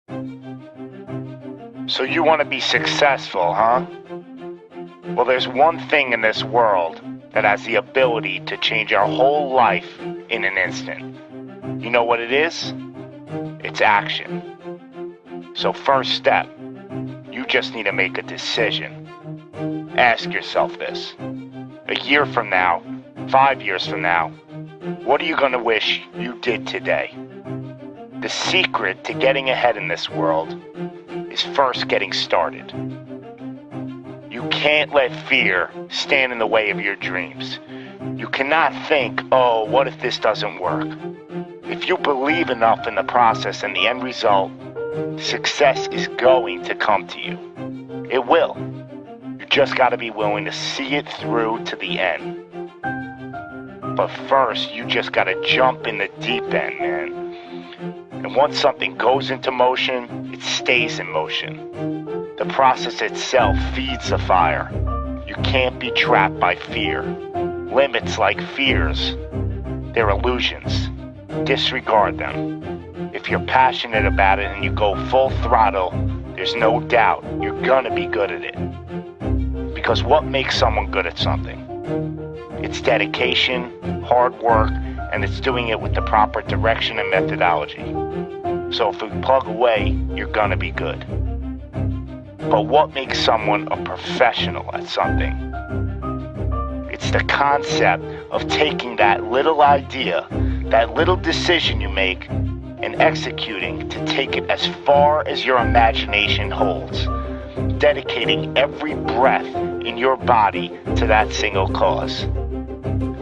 So you want to be successful, huh? Well, there's one thing in this world that has the ability to change our whole life in an instant. You know what it is? It's action. So first step, you just need to make a decision. Ask yourself this. A year from now, 5 years from now, what are you going to wish you did today? The secret to getting ahead in this world is first getting started. You can't let fear stand in the way of your dreams. You cannot think, oh, what if this doesn't work? If you believe enough in the process and the end result, success is going to come to you. It will. You just got to be willing to see it through to the end. But first, you just got to jump in the deep end, man. And once something goes into motion, it stays in motion. The process itself feeds the fire. You can't be trapped by fear. Limits like fears, they're illusions. Disregard them. If you're passionate about it and you go full throttle, there's no doubt you're gonna be good at it. Because what makes someone good at something? It's dedication, hard work, and it's doing it with the proper direction and methodology. So if you plug away, you're gonna be good. But what makes someone a professional at something? It's the concept of taking that little idea, that little decision you make, and executing to take it as far as your imagination holds, dedicating every breath in your body to that single cause.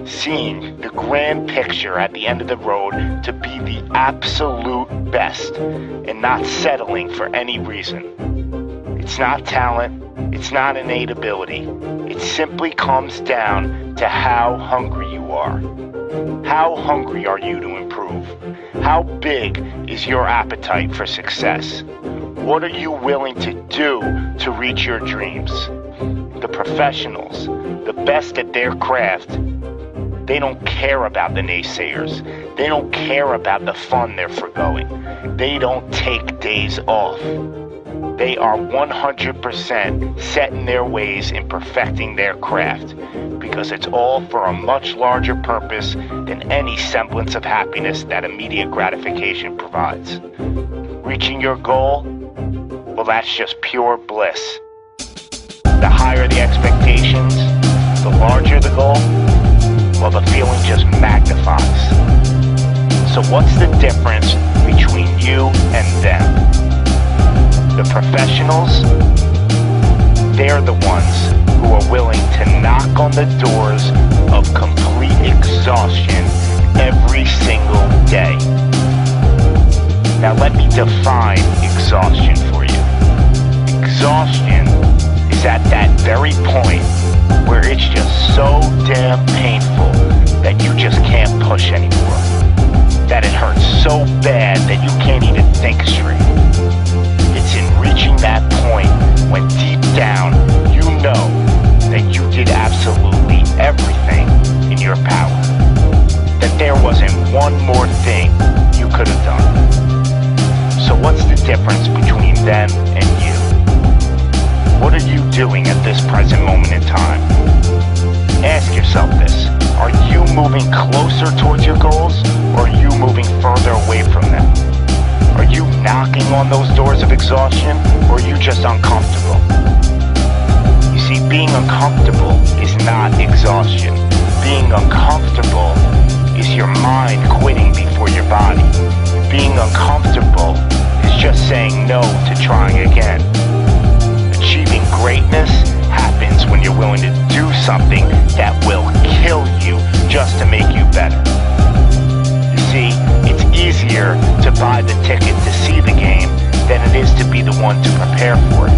Seeing the grand picture at the end of the road to be the absolute best and not settling for any reason. It's not talent, it's not innate ability. It simply comes down to how hungry you are. How hungry are you to improve? How big is your appetite for success? What are you willing to do to reach your dreams? The professionals, the best at their craft, they don't care about the naysayers. They don't care about the fun they're forgoing. They don't take days off. They are 100% set in their ways in perfecting their craft, because it's all for a much larger purpose than any semblance of happiness that immediate gratification provides. Reaching your goal, well, that's just pure bliss. The higher the expectations, the larger the goal, well, the feeling just magnifies. So what's the difference between you and them? The professionals, they're the ones who are willing to knock on the doors of complete exhaustion every single day. Now let me define exhaustion for you. Exhaustion is at that very point where it's just so damn painful that you just can't push anymore. That it hurts so bad that you can't even think straight. It's in reaching that point when deep down you know that you did absolutely everything in your power. That there wasn't one more thing you could have done. So what's the difference between them and you? What are you doing at this present moment in time? Ask yourself this. Are you moving closer towards your goals, or are you moving further away from them? Are you knocking on those doors of exhaustion, or are you just uncomfortable? You see, being uncomfortable is not exhaustion. Being uncomfortable is your mind quitting before your body. Being uncomfortable is just saying no to trying again. Achieving greatness happens when you're willing to do something that will kill you just to make you better. You see, it's easier to buy the ticket to see the game than it is to be the one to prepare for it.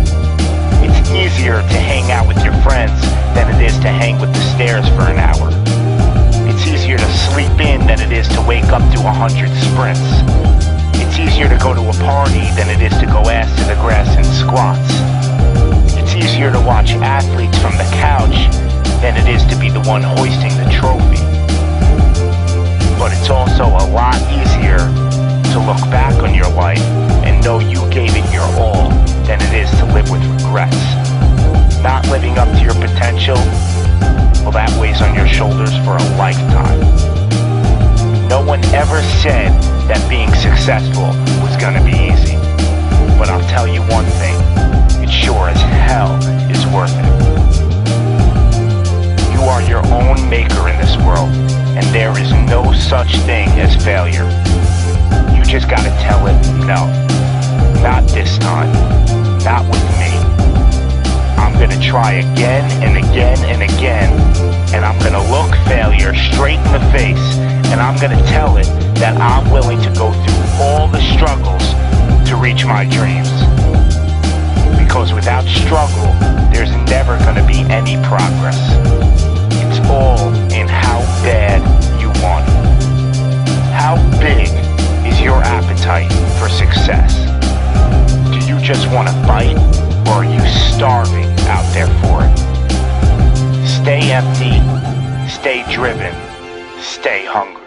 It's easier to hang out with your friends than it is to hang with the stairs for an hour. It's easier to sleep in than it is to wake up to 100 sprints. It's easier to go to a party than it is to go ass to the grass and squats. It's easier to watch athletes from the couch than it is to be the one hoisting the trophy. But it's also a lot easier to look back on your life and know you gave successful was gonna be easy. But I'll tell you one thing, it sure as hell is worth it. You are your own maker in this world, and there is no such thing as failure. You just gotta tell it, no, not this time, not with me. I'm gonna try again and again and again, and I'm gonna look failure straight in the face, and I'm gonna tell it that I'm willing to go through all the struggles to reach my dreams. Because without struggle, there's never gonna be any progress. It's all in how bad you want it. How big is your appetite for success? Do you just want to fight, or are you starving out there for it? Stay empty, stay driven, stay hungry.